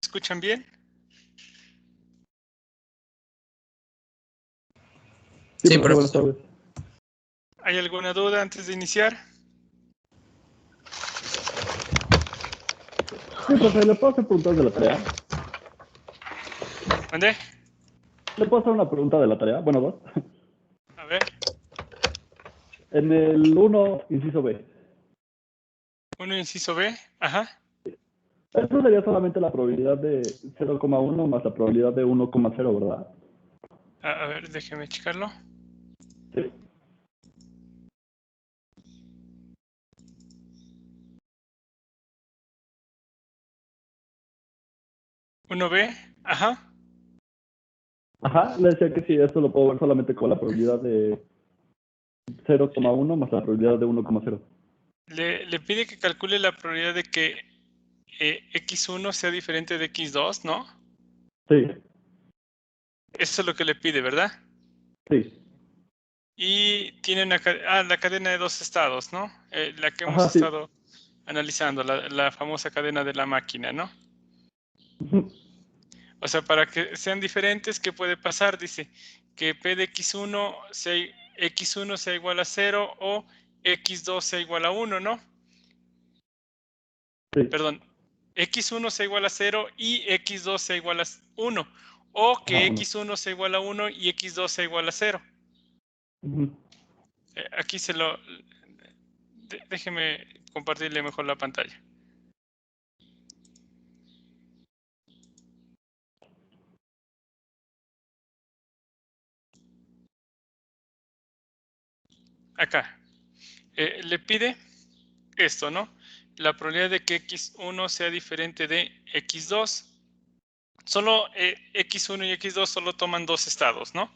escuchan bien? Sí, profe, buenas profesor. tardes. ¿Hay alguna duda antes de iniciar? Sí, profe, ¿le puedo hacer preguntas de la tarea? ¿Dónde? ¿Le puedo hacer una pregunta de la tarea? Bueno, dos. A ver. En el 1, inciso B. 1 inciso B. Ajá. Eso sería solamente la probabilidad de 0,1 más la probabilidad de 1,0, ¿verdad? A ver, déjeme checarlo. Sí. ¿1B? Ajá. Ajá, le decía que sí, esto lo puedo ver solamente con la probabilidad de 0,1 más la probabilidad de 1,0. Le pide que calcule la probabilidad de que x1 sea diferente de x2, ¿no? Sí, Eso es lo que le pide, ¿verdad? sí. Y tiene la cadena de dos estados, ¿no? La que hemos Ajá, sí. estado analizando, la famosa cadena de la máquina, ¿no? Ujú. O sea, para que sean diferentes, ¿qué puede pasar? Dice que P de x1 sea igual a 0 o x2 sea igual a 1, ¿no? Sí. Perdón, x1 sea igual a 0 y x2 sea igual a 1. O que Ajá, 1. x1 sea igual a 1 y x2 sea igual a 0. Ujú. Aquí déjeme compartirle mejor la pantalla. Acá. Le pide esto, ¿no? La probabilidad de que x1 sea diferente de x2. Solo x1 y x2 solo toman dos estados, ¿no?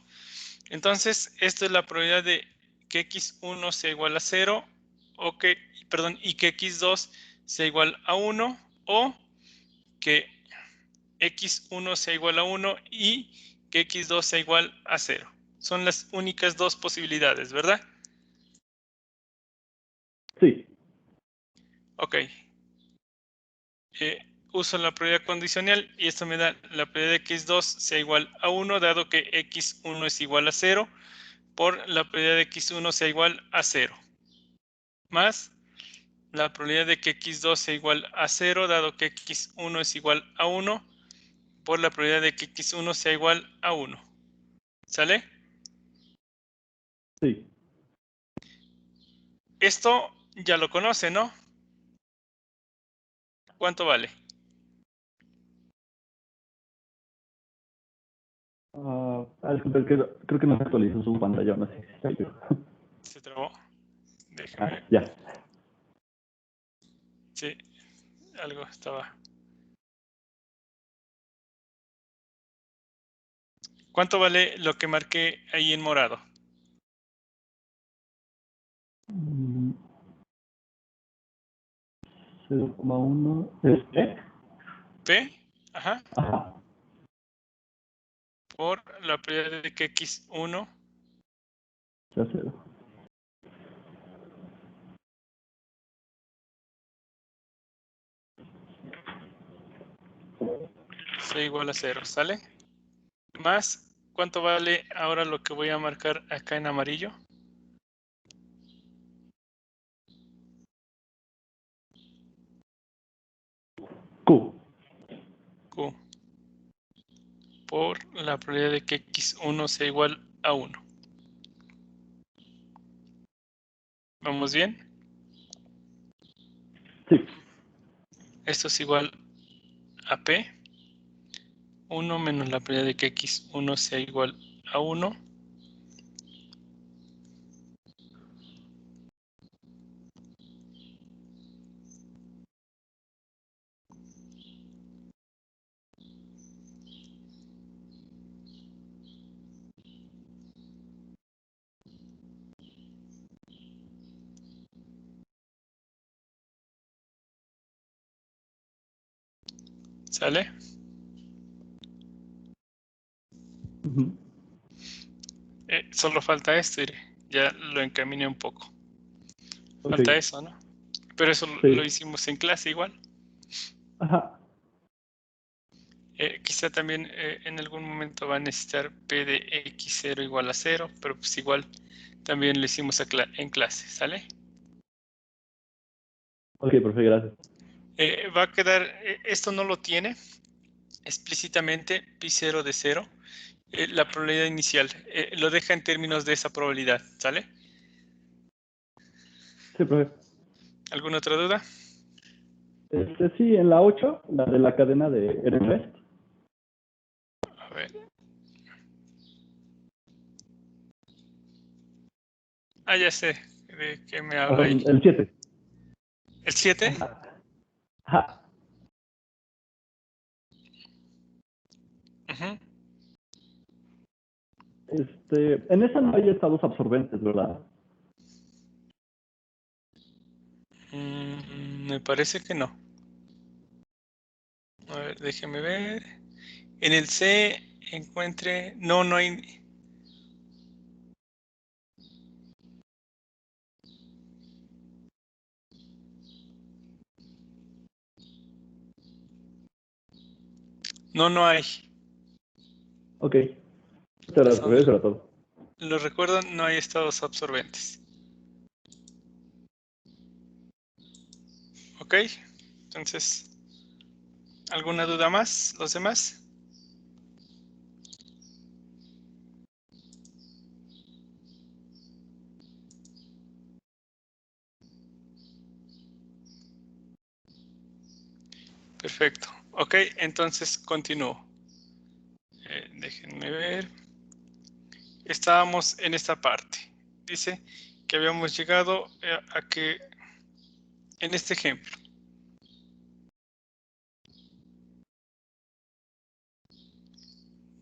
Entonces, esto es la probabilidad de que x1 sea igual a 0 y que x2 sea igual a 1 o que x1 sea igual a 1 y que x2 sea igual a 0. Son las únicas dos posibilidades, ¿verdad? Sí. Ok. Uso la probabilidad condicional y esto me da la probabilidad de que x2 sea igual a 1, dado que x1 es igual a 0, por la probabilidad de que x1 sea igual a 0, más la probabilidad de que x2 sea igual a 0, dado que x1 es igual a 1, por la probabilidad de que x1 sea igual a 1. ¿Sale? Sí. Esto ya lo conoce, ¿no? ¿Cuánto vale? Disculpe, creo que no se actualizó su pantalla, no sé. Se trabó. Déjeme. Ya. Sí, algo estaba. ¿Cuánto vale lo que marqué ahí en morado? 0,1 es P. P, ajá, Ajá. por la probabilidad de que x1 Ya 0. sea igual a 0, ¿sale? Más, ¿cuánto vale ahora lo que voy a marcar acá en amarillo? Q. Q, por la probabilidad de que x1 sea igual a 1. ¿Vamos bien? Sí. Esto es igual a P. 1 menos la probabilidad de que x1 sea igual a 1. ¿Sale? Ujú. Solo falta esto, ya lo encaminé un poco. Ok. Falta eso, ¿no? Pero eso lo Sí. hicimos en clase igual. Ajá. Quizá también en algún momento va a necesitar P de X0 igual a 0, pero pues igual también lo hicimos en clase, ¿sale? Ok, profe, gracias. Va a quedar, esto no lo tiene explícitamente pi0 de 0, la probabilidad inicial, lo deja en términos de esa probabilidad, ¿sale? Sí, profe. ¿Alguna otra duda? Sí, en la 8, la de la cadena de Ernest. A ver. Ah, ya sé de qué me habla ahí. El 7. ¿El 7? Ajá. Uh-huh. En esa no hay estados absorbentes, ¿verdad? Me parece que no. A ver, déjeme ver. En el C encuentre... No, no hay... No, no hay. Ok. Muchas gracias, profe. Eso era todo. Lo recuerdo, no hay estados absorbentes. ¿Ok? Entonces, ¿alguna duda más? ¿Los demás? Perfecto. Ok, entonces continúo. Déjenme ver. Estábamos en esta parte. Dice que habíamos llegado a que, en este ejemplo,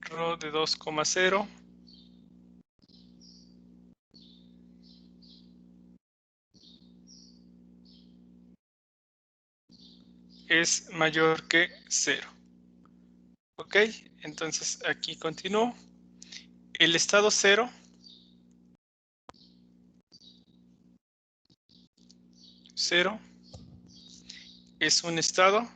ρ de 2,0 es mayor que 0. Ok, entonces aquí continúo. El estado 0 es un estado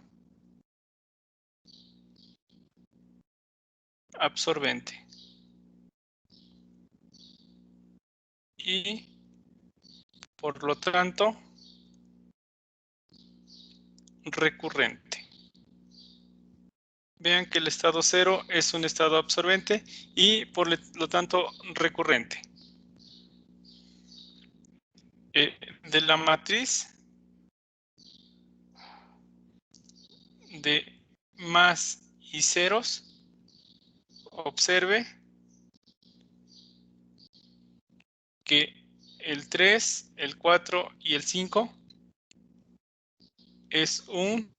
absorbente y por lo tanto recurrente. Vean que el estado 0 es un estado absorbente y por lo tanto recurrente. De la matriz de más y ceros, observe que el 3, el 4 y el 5 es un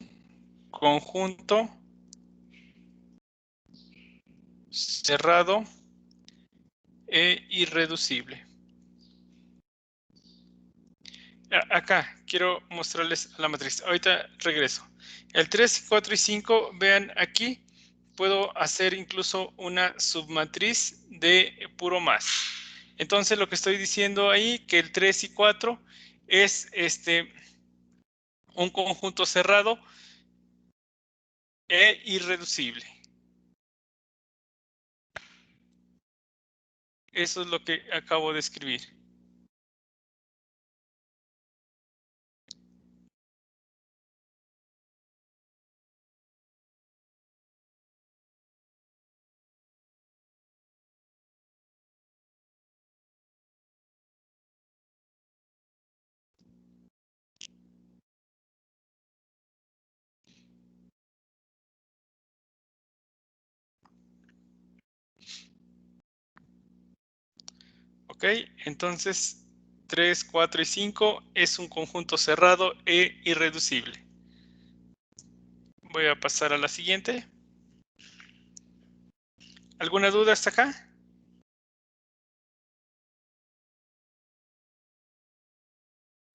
conjunto cerrado e irreducible. Acá quiero mostrarles la matriz. Ahorita regreso. El 3, 4 y 5, vean aquí, puedo hacer incluso una submatriz de puro más. Entonces lo que estoy diciendo ahí, que el 3 y 4 es un conjunto cerrado e irreducible. Eso es lo que acabo de escribir. ¿Ok? Entonces, 3, 4 y 5 es un conjunto cerrado e irreducible. Voy a pasar a la siguiente. ¿Alguna duda hasta acá?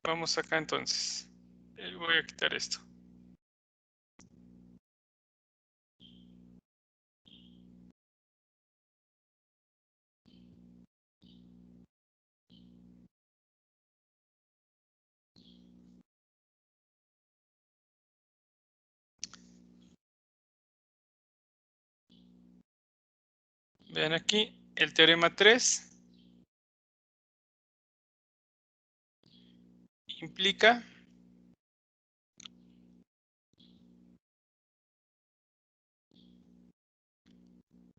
Vamos acá entonces. Voy a quitar esto. Vean aquí el teorema 3 implica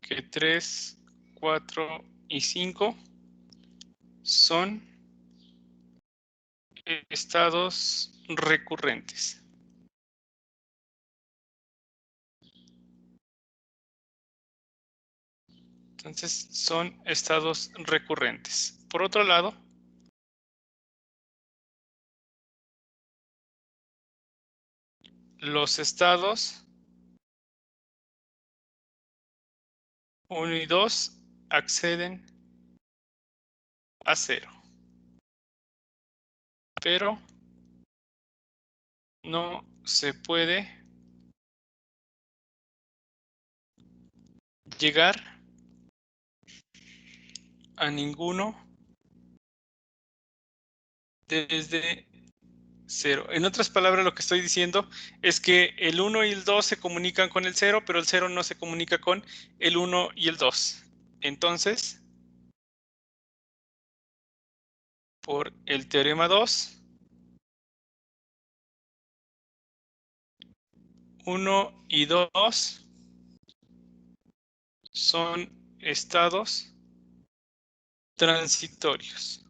que 3, 4 y 5 son estados recurrentes. Entonces son estados recurrentes. Por otro lado, los estados 1 y 2 acceden a 0. Pero no se puede llegar a ninguno desde 0. En otras palabras, lo que estoy diciendo es que el 1 y el 2 se comunican con el 0, pero el 0 no se comunica con el 1 y el 2. Entonces, por el teorema 2, 1 y 2 son estados transitorios,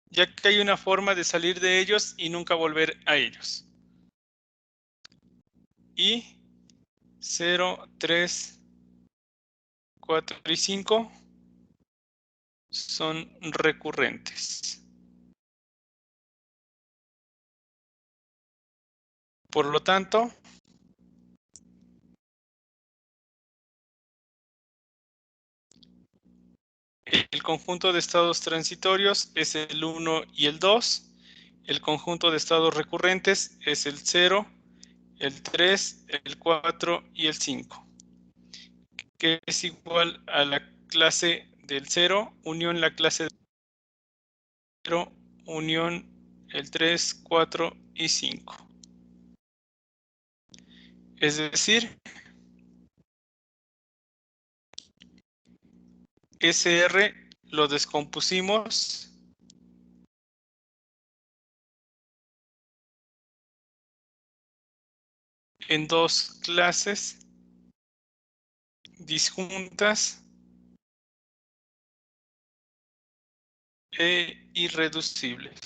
ya que hay una forma de salir de ellos y nunca volver a ellos. Y 0, 3, 4 y 5 son recurrentes. Por lo tanto, el conjunto de estados transitorios es el 1 y el 2. El conjunto de estados recurrentes es el 0, el 3, el 4 y el 5, que es igual a la clase del 0 unión la clase del 0 unión el 3, 4 y 5. Es decir, SR lo descompusimos en dos clases disjuntas e irreducibles.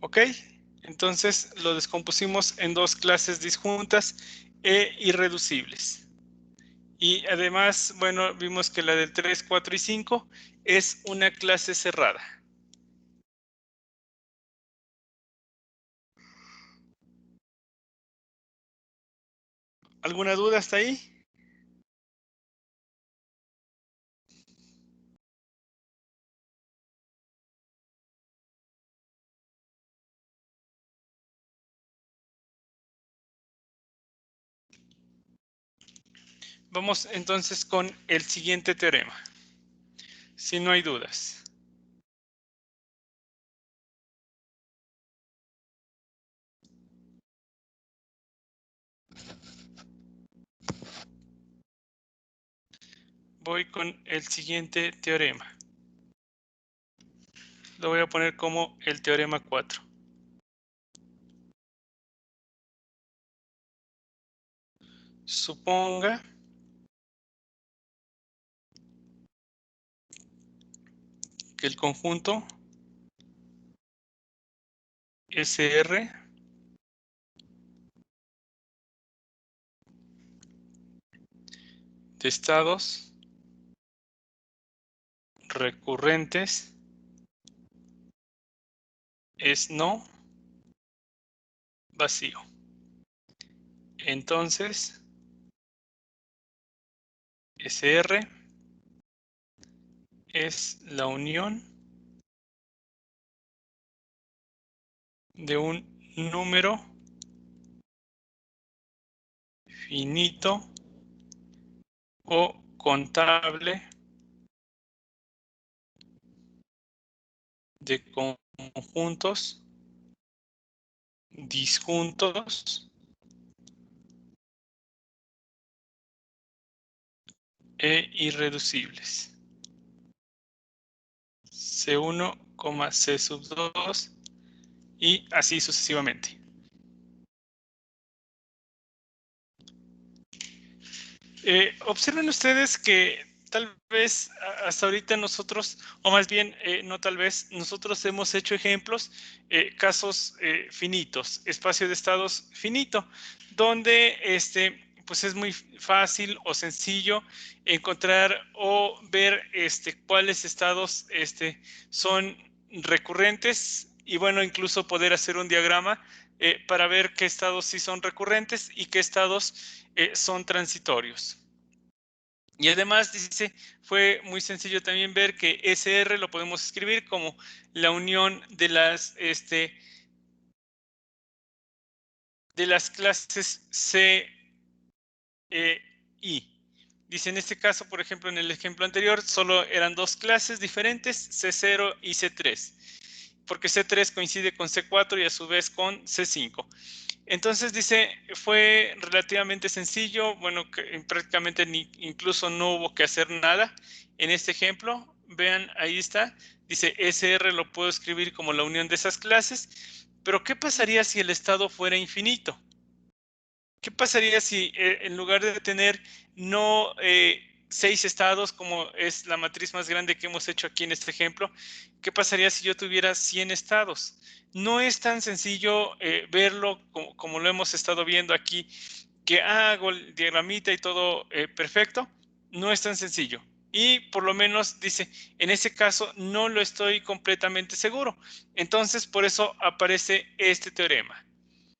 ¿Ok? Entonces lo descompusimos en dos clases disjuntas e irreducibles. Y además, bueno, vimos que la del 3, 4 y 5 es una clase cerrada. ¿Alguna duda hasta ahí? Vamos entonces con el siguiente teorema, si no hay dudas. Voy con el siguiente teorema. Lo voy a poner como el teorema 4. Suponga que el conjunto SR de estados recurrentes es no vacío. Entonces, SR es la unión de un número finito o contable de conjuntos disjuntos e irreducibles. C1, C sub 2 y así sucesivamente. Observen ustedes que tal vez hasta ahorita nosotros, o más bien, no tal vez, nosotros hemos hecho ejemplos, casos finitos, espacio de estados finito, donde pues es muy fácil o sencillo encontrar o ver cuáles estados son recurrentes y bueno, incluso poder hacer un diagrama para ver qué estados sí son recurrentes y qué estados son transitorios. Y además dice, fue muy sencillo también ver que SR lo podemos escribir como la unión de las clases C, E, I. Dice, en este caso, por ejemplo, en el ejemplo anterior, solo eran dos clases diferentes, C0 y C3, porque C3 coincide con C4 y a su vez con C5. Entonces dice, fue relativamente sencillo, bueno, que prácticamente incluso no hubo que hacer nada. En este ejemplo, vean, ahí está, dice SR lo puedo escribir como la unión de esas clases, pero ¿qué pasaría si el estado fuera infinito? ¿Qué pasaría si en lugar de tener no 6 estados, como es la matriz más grande que hemos hecho aquí en este ejemplo, qué pasaría si yo tuviera 100 estados? No es tan sencillo verlo como lo hemos estado viendo aquí, que hago el diagramita y todo perfecto. No es tan sencillo. Y por lo menos dice, en ese caso no lo estoy completamente seguro. Entonces, por eso aparece este teorema.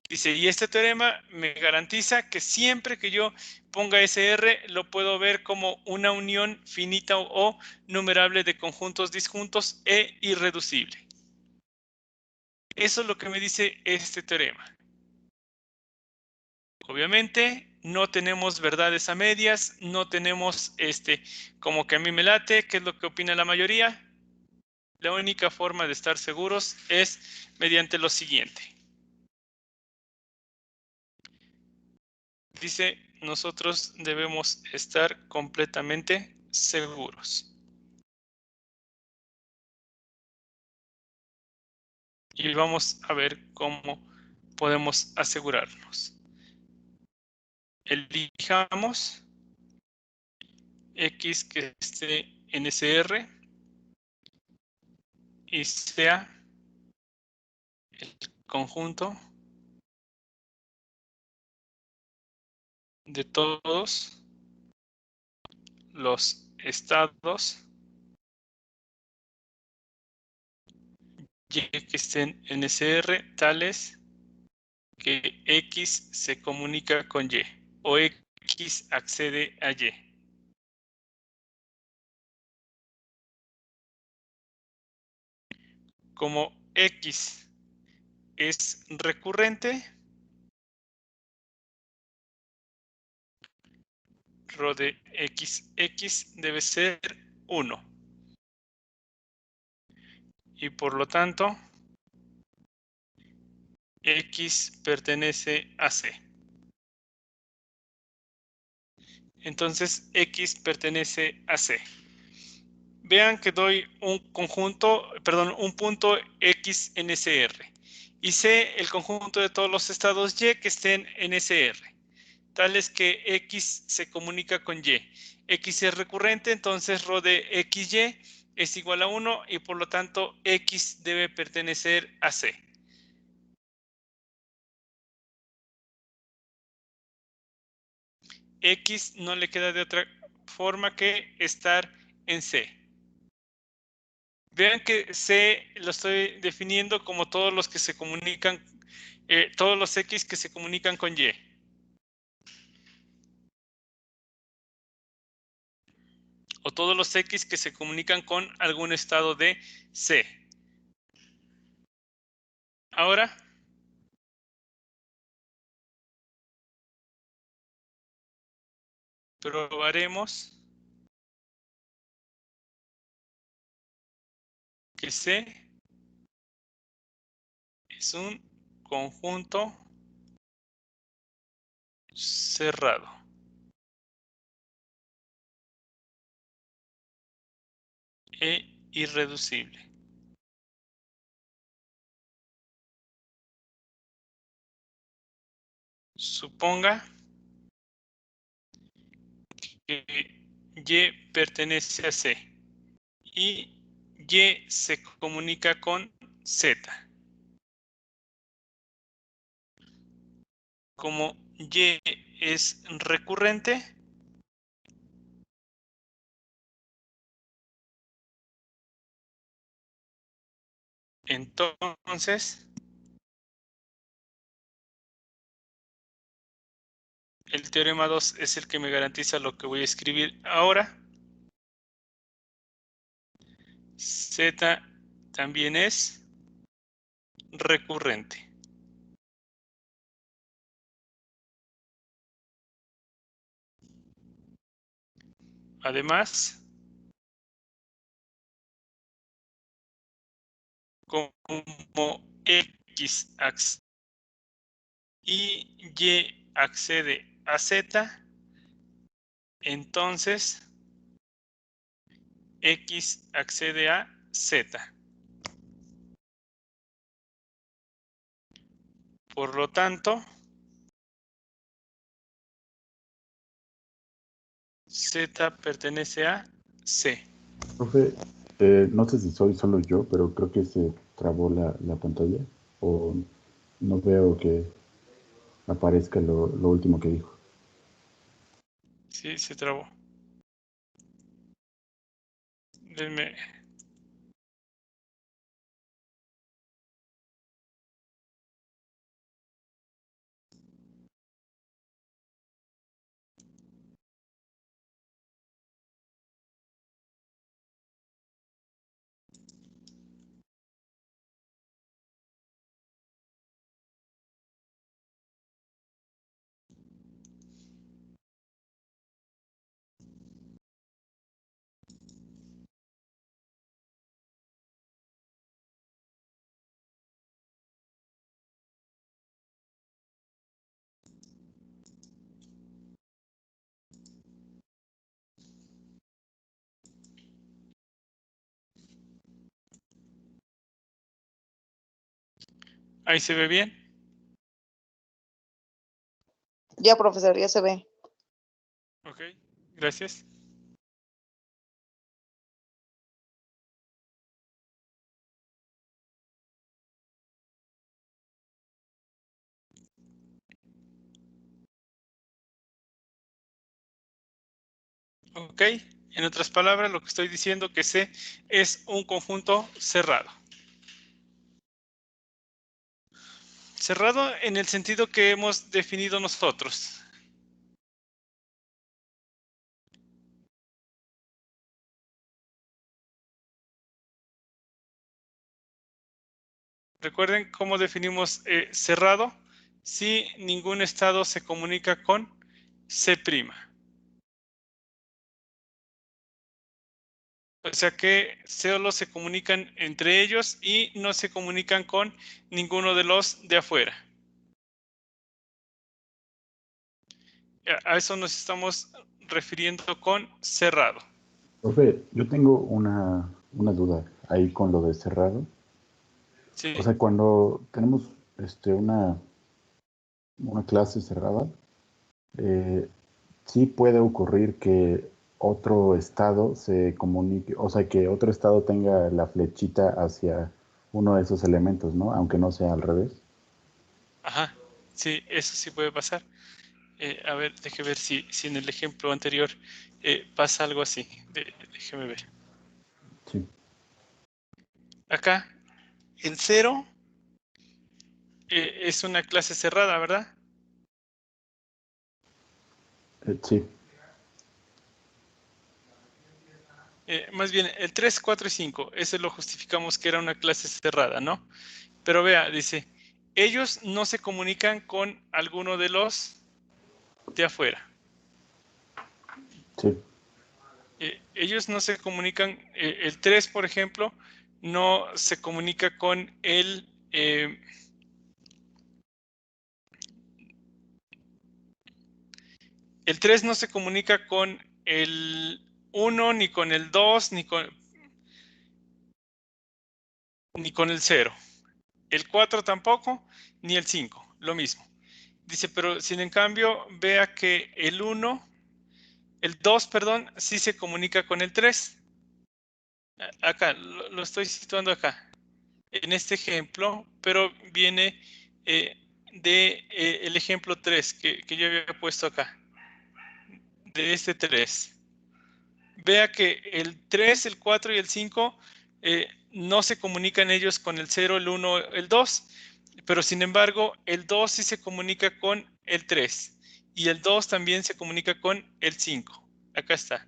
Dice, y este teorema me garantiza que siempre que yo ponga SR, lo puedo ver como una unión finita o numerable de conjuntos disjuntos e irreducible. Eso es lo que me dice este teorema. Obviamente, no tenemos verdades a medias, no tenemos como que a mí me late, que es lo que opina la mayoría. La única forma de estar seguros es mediante lo siguiente. Dice, nosotros debemos estar completamente seguros. Y vamos a ver cómo podemos asegurarnos. Elijamos X que esté en SR y sea el conjunto de todos los estados Y que estén en SR tales que X se comunica con Y o X accede a Y. Como X es recurrente, rho de XX debe ser 1. Y por lo tanto, X pertenece a C. Entonces, X pertenece a C. Vean que doy un punto X en SR. Y C, el conjunto de todos los estados Y que estén en SR. Tales que X se comunica con Y. X es recurrente, entonces rho de XY es igual a 1 y por lo tanto X debe pertenecer a C. X no le queda de otra forma que estar en C. Vean que C lo estoy definiendo como todos los que se comunican, todos los X que se comunican con Y. O todos los X que se comunican con algún estado de C. Ahora, probaremos que C es un conjunto cerrado. e irreducible. Suponga que Y pertenece a C y Y se comunica con Z. Como Y es recurrente, entonces el teorema 2 es el que me garantiza lo que voy a escribir ahora. Z también es recurrente. Además, como X accede y Y accede a Z, entonces X accede a Z. Por lo tanto, Z pertenece a C. Profe, no sé si soy solo yo, pero creo que se trabó la pantalla o no veo que aparezca lo último que dijo. Sí, se trabó. Denme. Ahí se ve bien. Ya, profesor, ya se ve. Ok, gracias. Ok, en otras palabras, lo que estoy diciendo que C es un conjunto cerrado. Cerrado en el sentido que hemos definido nosotros. Recuerden cómo definimos cerrado si ningún estado se comunica con C'. O sea que solo se comunican entre ellos y no se comunican con ninguno de los de afuera. A eso nos estamos refiriendo con cerrado. Profe, yo tengo una duda ahí con lo de cerrado. Sí. O sea, cuando tenemos una clase cerrada, sí puede ocurrir que otro estado se comunique, o sea, que otro estado tenga la flechita hacia uno de esos elementos, ¿no? Aunque no sea al revés. Ajá, sí, eso sí puede pasar. A ver, déjeme ver si en el ejemplo anterior pasa algo así. Déjeme ver. Sí. Acá, el 0 es una clase cerrada, ¿verdad? Sí. Más bien, el 3, 4 y 5, ese lo justificamos que era una clase cerrada, ¿no? Pero vea, dice, ellos no se comunican con alguno de los de afuera. Sí. Ellos no se comunican, el 3, por ejemplo, no se comunica con el... el 3 no se comunica con el 1, ni con el 2, ni con... ni con el 0. El 4 tampoco, ni el 5, lo mismo. Dice, pero sin en cambio, vea que el 2, perdón, sí se comunica con el 3. Acá, lo estoy situando acá, en este ejemplo, pero viene el ejemplo 3 que yo había puesto acá, de este 3. Vea que el 3, el 4 y el 5 no se comunican ellos con el 0, el 1, el 2, pero sin embargo el 2 sí se comunica con el 3 y el 2 también se comunica con el 5. Acá está.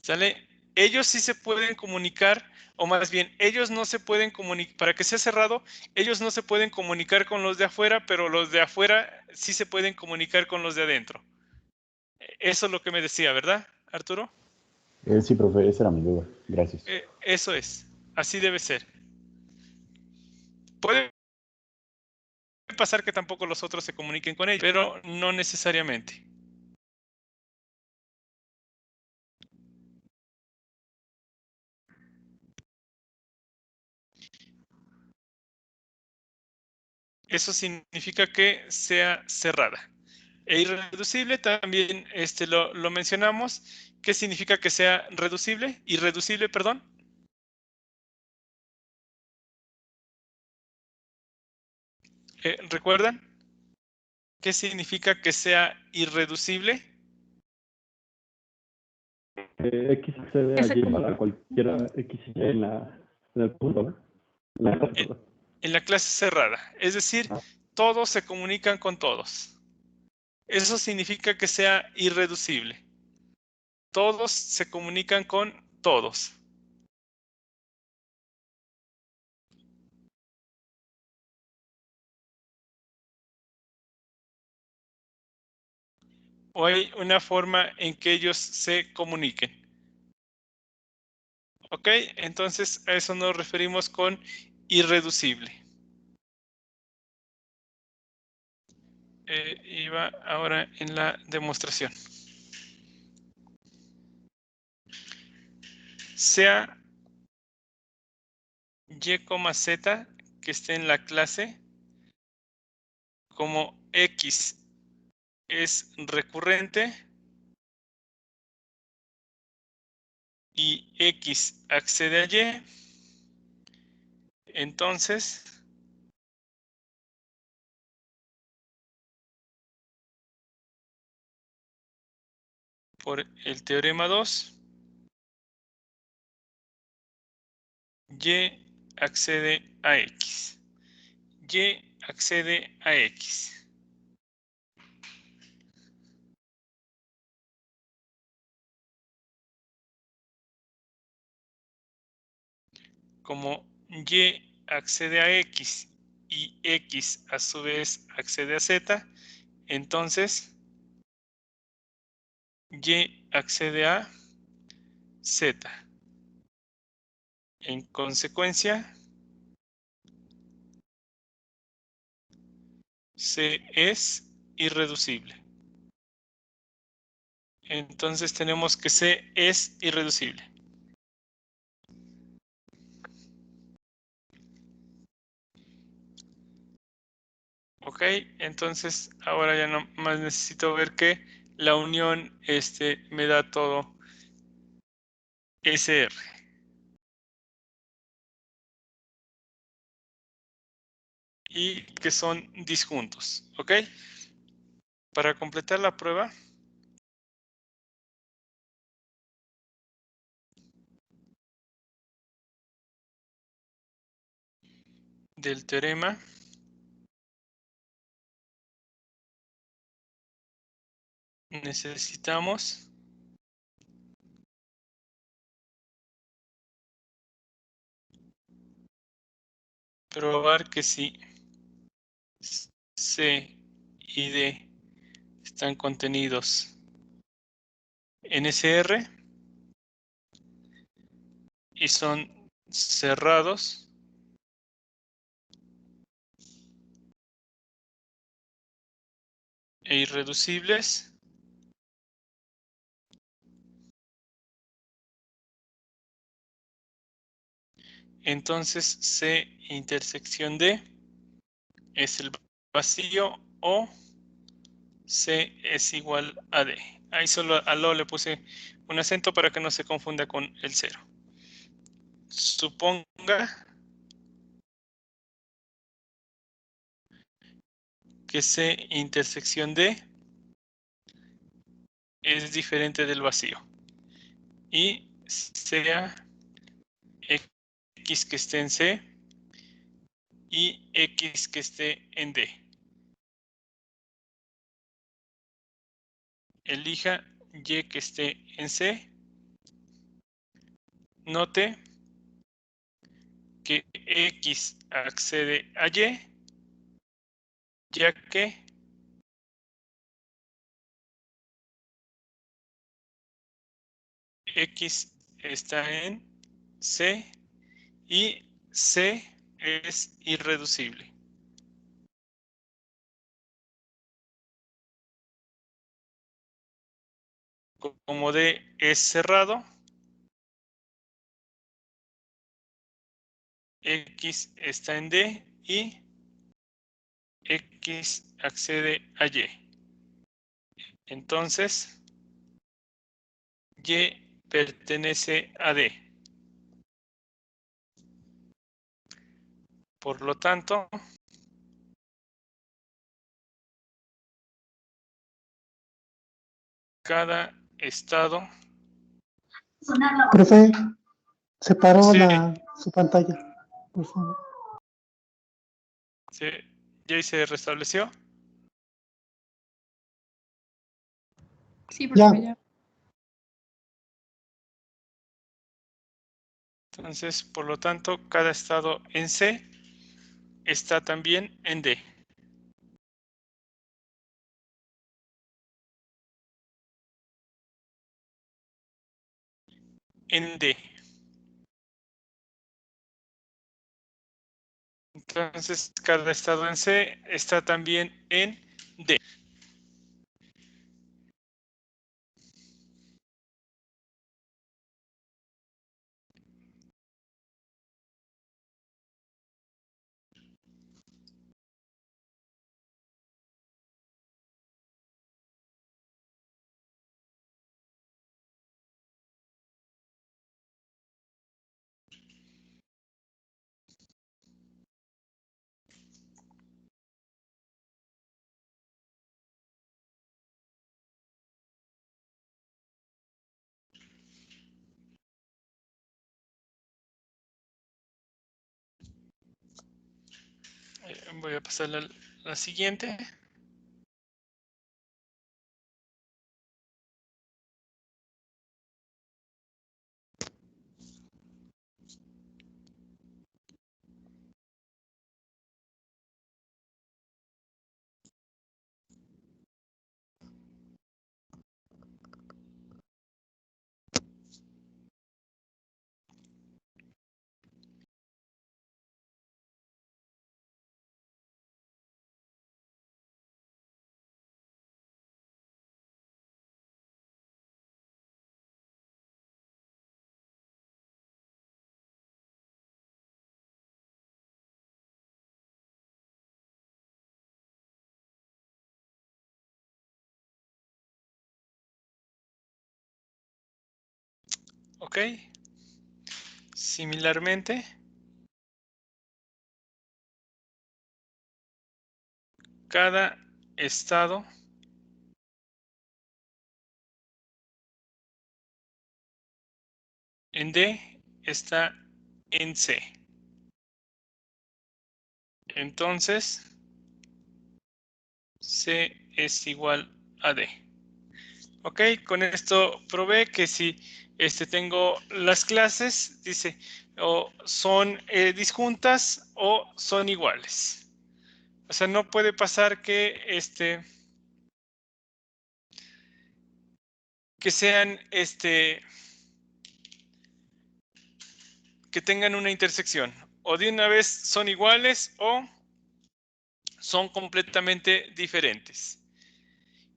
¿Sale? Ellos sí se pueden comunicar, o más bien, ellos no se pueden comunicar, para que sea cerrado, ellos no se pueden comunicar con los de afuera, pero los de afuera sí se pueden comunicar con los de adentro. Eso es lo que me decía, ¿verdad, Arturo? Sí, profe, esa era mi duda. Gracias. Eso es, así debe ser. Puede pasar que tampoco los otros se comuniquen con ellos, pero no necesariamente. Eso significa que sea cerrada. E irreducible también lo mencionamos. ¿Qué significa que sea reducible? Irreducible, perdón. ¿Recuerdan? ¿Qué significa que sea irreducible? X accede a Y para cualquiera X y Y en el punto, ¿no? En la clase, perdón. En la clase cerrada. Es decir, todos se comunican con todos. Eso significa que sea irreducible. Todos se comunican con todos. O hay una forma en que ellos se comuniquen. ¿Ok? Entonces a eso nos referimos con irreducible. Iba ahora en la demostración. Sea Y, Z que esté en la clase, como X es recurrente y X accede a Y, entonces por el teorema 2, Y accede a X. Y accede a X. Como Y accede a X y X a su vez accede a Z, entonces Y accede a Z. En consecuencia, C es irreducible. Entonces tenemos que C es irreducible. Ok, entonces ahora ya no más necesito ver que la unión me da todo SR. Y que son disjuntos. Ok, para completar la prueba, del teorema, necesitamos probar que si C y D están contenidos en SR y son cerrados, e irreducibles, Entonces C intersección D es el vacío o C es igual a D. Ahí solo a lo le puse un acento para que no se confunda con el 0. Suponga que C intersección D es diferente del vacío y sea X que esté en C y X que esté en D. Elija Y que esté en C. Note que X accede a Y, ya que X está en C y C es irreducible. Como D es cerrado, X está en D y X accede a Y. Entonces, Y pertenece a D. Por lo tanto, cada estado... Profe, se paró Sí. su pantalla, por favor. Sí, ¿ya se restableció? Sí, profe, Ya. ya. Entonces, por lo tanto, cada estado en C está también en D. En D. Entonces, cada estado en C está también en D. Voy a pasar a la siguiente. Ok. Similarmente, cada estado en D está en C. Entonces, C es igual a D. Ok, con esto probé que si tengo las clases, dice, o son disjuntas o son iguales. O sea, no puede pasar que que sean que tengan una intersección. O de una vez son iguales o son completamente diferentes.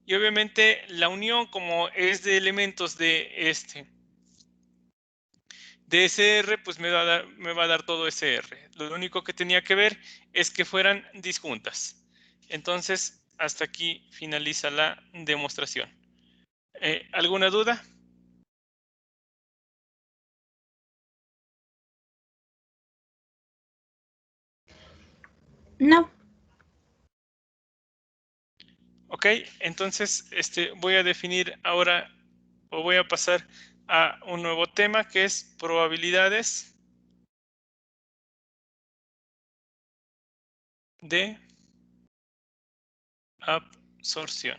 Y obviamente la unión, como es de elementos de de SR, pues me va a dar todo SR. Lo único que tenía que ver es que fueran disjuntas. Entonces, hasta aquí finaliza la demostración. ¿Alguna duda? No. Ok, entonces voy a definir ahora, o voy a pasar a un nuevo tema que es probabilidades de absorción.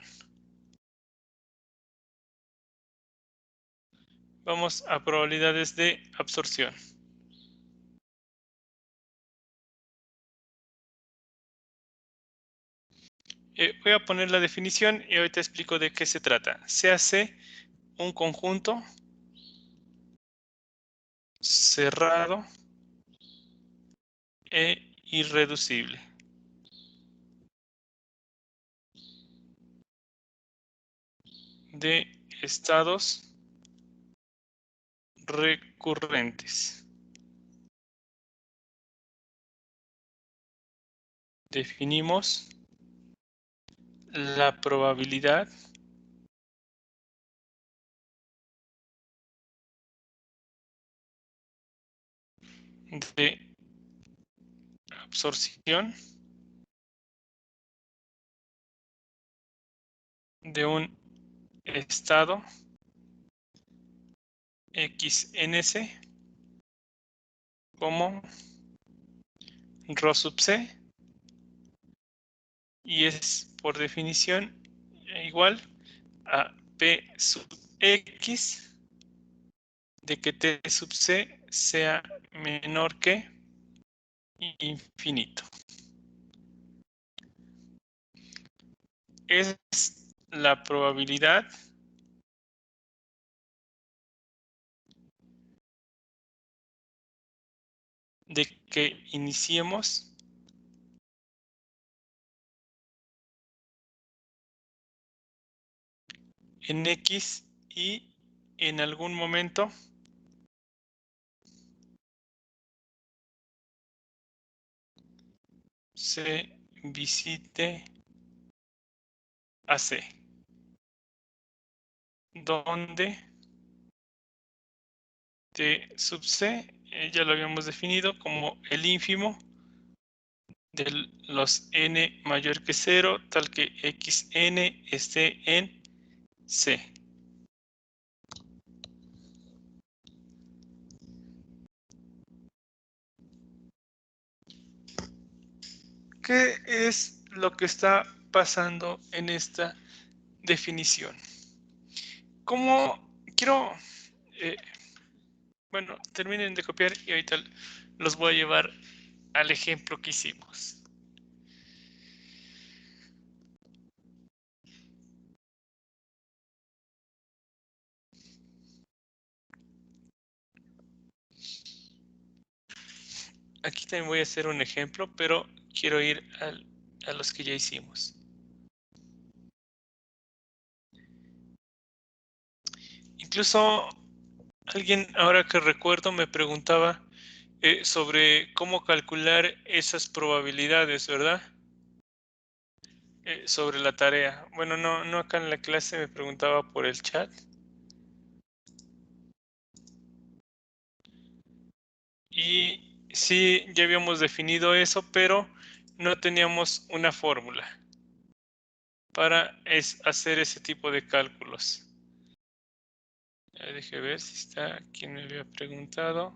Vamos a probabilidades de absorción. Voy a poner la definición y ahorita explico de qué se trata. Se hace un conjunto cerrado e irreducible de estados recurrentes. Definimos la probabilidad de absorción de un estado XNS como Rho sub C, y es por definición igual a P sub X de que T sub C sea menor que infinito. Es la probabilidad de que iniciemos en X y en algún momento se visite a C, donde T sub C ya lo habíamos definido como el ínfimo de los n mayor que 0, tal que xn esté en C. ¿Qué es lo que está pasando en esta definición? ¿Cómo quiero? Bueno, terminen de copiar y ahorita los voy a llevar al ejemplo que hicimos. Aquí también voy a hacer un ejemplo, pero quiero ir a los que ya hicimos. Incluso alguien, ahora que recuerdo, me preguntaba sobre cómo calcular esas probabilidades, ¿verdad? Sobre la tarea. Bueno, no acá en la clase, me preguntaba por el chat. Y sí, ya habíamos definido eso, pero no teníamos una fórmula para hacer ese tipo de cálculos. Deje ver si está quien me había preguntado.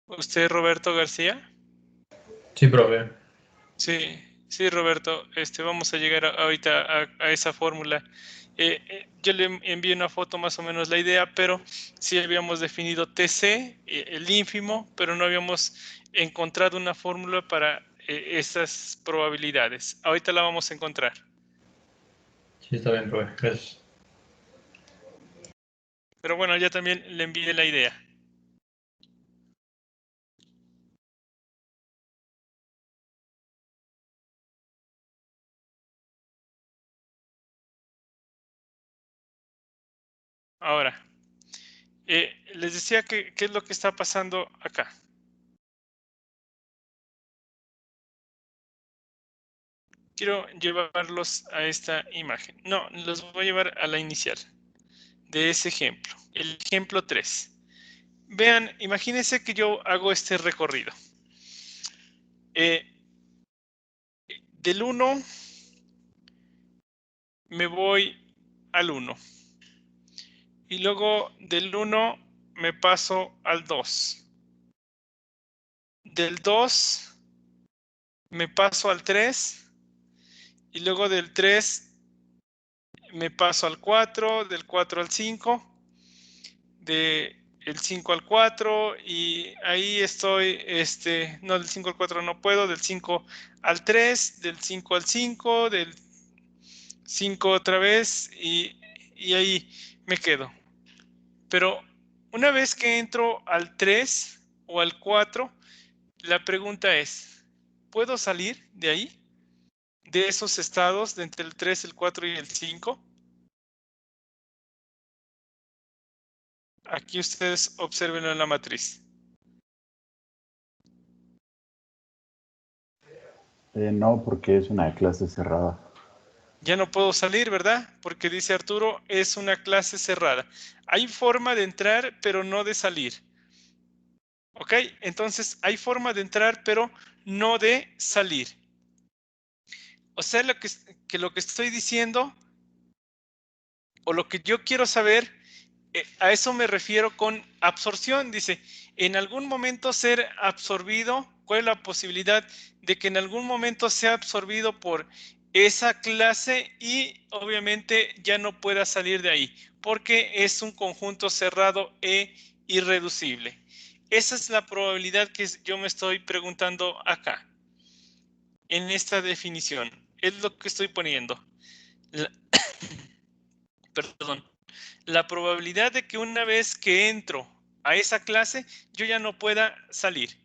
¿Usted, Roberto García? Sí, profe. Sí, Roberto, vamos a llegar ahorita a esa fórmula. Yo le envié una foto más o menos la idea, pero sí habíamos definido TC, el ínfimo, pero no habíamos encontrado una fórmula para esas probabilidades. Ahorita la vamos a encontrar. Sí, está bien, profe. Gracias. Pero bueno, ya también le envié la idea. Ahora, Les decía que qué es lo que está pasando acá. Quiero llevarlos a esta imagen. No, los voy a llevar a la inicial de ese ejemplo. El ejemplo 3. Vean, imagínense que yo hago este recorrido. Del 1 me voy al 1. Y luego del 1 me paso al 2. Del 2 me paso al 3. Y luego del 3 me paso al 4, del 4 al 5. Del 5 al 4 y ahí estoy, no, del 5 al 4 no puedo, del 5 al 3, del 5 al 5, del 5 otra vez y ahí me quedo. Pero una vez que entro al 3 o al 4, la pregunta es, ¿puedo salir de ahí? ¿De esos estados, de entre el 3, el 4 y el 5? Aquí ustedes observen en la matriz. No, porque es una clase cerrada. Ya no puedo salir, ¿verdad? Porque dice Arturo, es una clase cerrada. Hay forma de entrar, pero no de salir. ¿Ok? Entonces, hay forma de entrar, pero no de salir. O sea, lo que estoy diciendo, o lo que yo quiero saber, a eso me refiero con absorción. Dice, en algún momento ser absorbido, ¿cuál es la posibilidad de que en algún momento sea absorbido por esa clase y obviamente ya no pueda salir de ahí? Porque es un conjunto cerrado e irreducible. Esa es la probabilidad que yo me estoy preguntando acá, en esta definición. Es lo que estoy poniendo. Perdón. La probabilidad de que una vez que entro a esa clase, yo ya no pueda salir.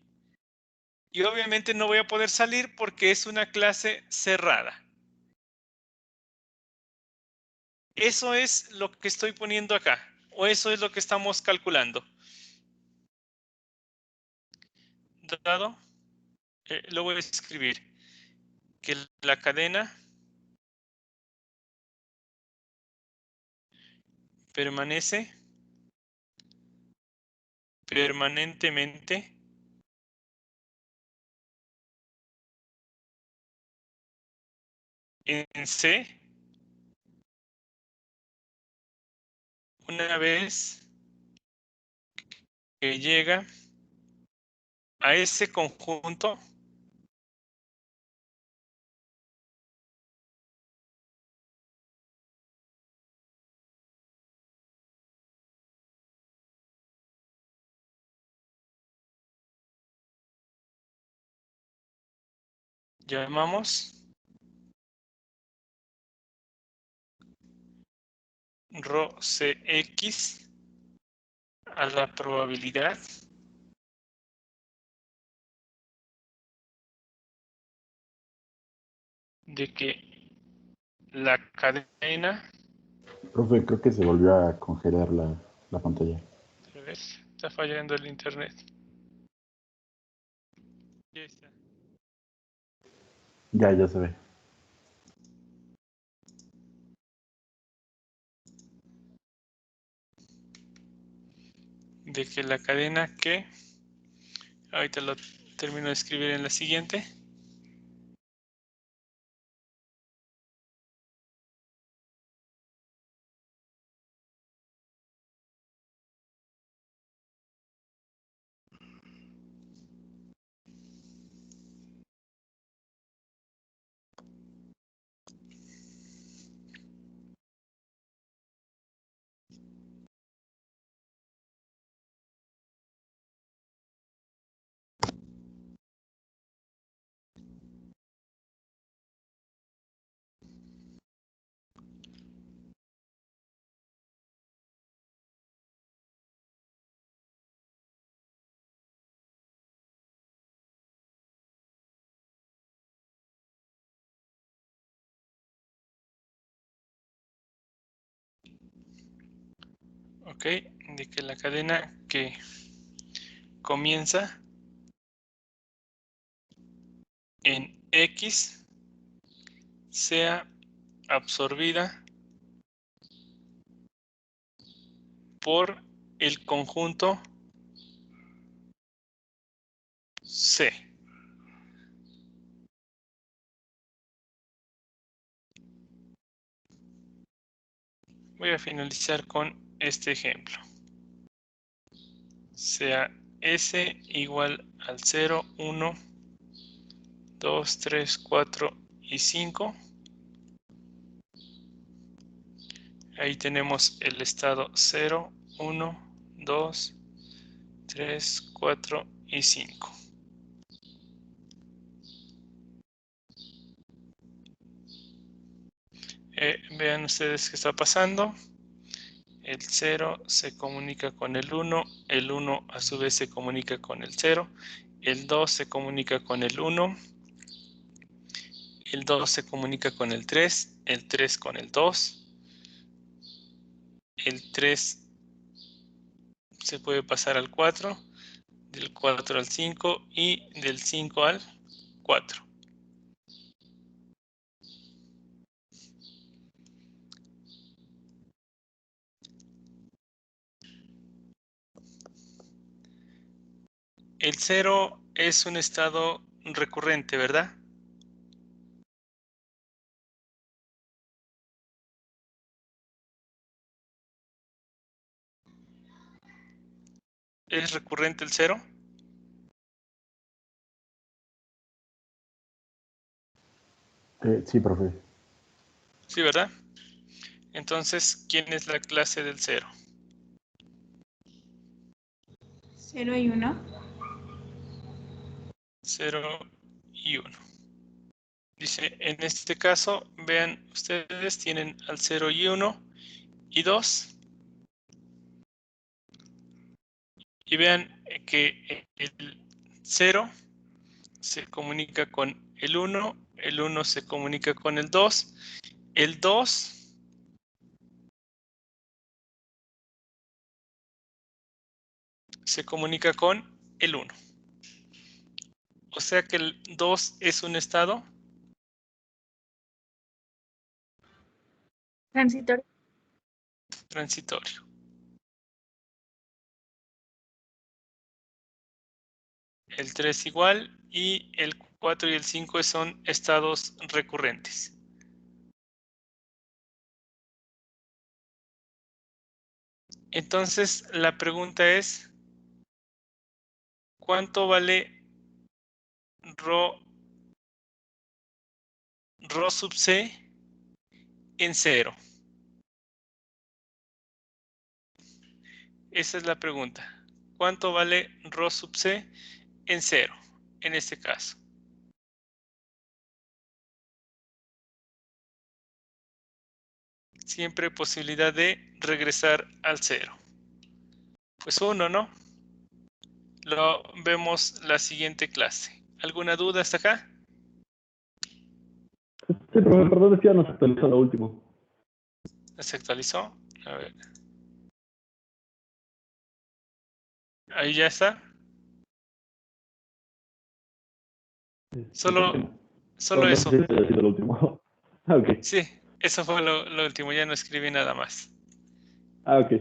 Y obviamente no voy a poder salir porque es una clase cerrada. Eso es lo que estoy poniendo acá, o eso es lo que estamos calculando. Dado, lo voy a escribir, que la cadena permanece permanentemente en C una vez que llega a ese conjunto llamamos rho Cx a la probabilidad de que la cadena, Profe, creo que se volvió a congelar la pantalla. otra vez, está fallando el internet. Ya está. Ya se ve. De que la cadena que, ahorita lo termino de escribir en la siguiente. Ok, de que la cadena que comienza en X sea absorbida por el conjunto C. Voy a finalizar con este ejemplo. Sea S igual al 0, 1, 2, 3, 4 y 5. Ahí tenemos el estado 0, 1, 2, 3, 4 y 5. Vean ustedes qué está pasando. El 0 se comunica con el 1 a su vez se comunica con el 0, el 2 se comunica con el 1, el 2 se comunica con el 3 con el 2, el 3 se puede pasar al 4, del 4 al 5 y del 5 al 4. El 0 es un estado recurrente, ¿verdad? ¿Es recurrente el 0? Sí, profe. Sí, ¿verdad? Entonces, ¿quién es la clase del 0? 0 y 1. 0 y 1. Dice, en este caso, vean, ustedes tienen al 0 y 1 y 2. Y vean que el 0 se comunica con el 1 se comunica con el 2 se comunica con el 1. O sea que el 2 es un estado transitorio. El 3 igual y el 4 y el 5 son estados recurrentes. Entonces, la pregunta es, ¿cuánto vale Rho sub C en 0? Esa es la pregunta. ¿Cuánto vale Rho sub C en 0? En este caso. Siempre hay posibilidad de regresar al 0. Pues 1, ¿no? Lo vemos la siguiente clase. ¿Alguna duda hasta acá? Sí, profe, perdón, es que ya nos actualizó lo último. ¿Se actualizó? A ver. Ahí ya está. Solo No eso. sé si haya sido lo último. Ah, ok. Sí, eso fue lo último. Ya no escribí nada más. Ah, ok.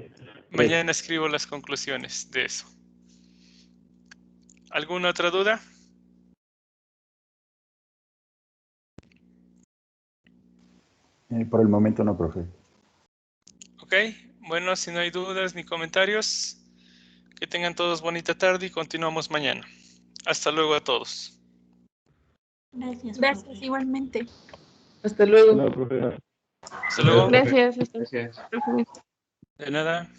Mañana escribo las conclusiones de eso. ¿Alguna otra duda? Por el momento no, profe. Ok, bueno, si no hay dudas ni comentarios, que tengan todos bonita tarde y continuamos mañana. Hasta luego a todos. Gracias, profe. Igualmente. Hasta luego. No, profe. Hasta luego. Profe. Gracias. Gracias. Profe. De nada.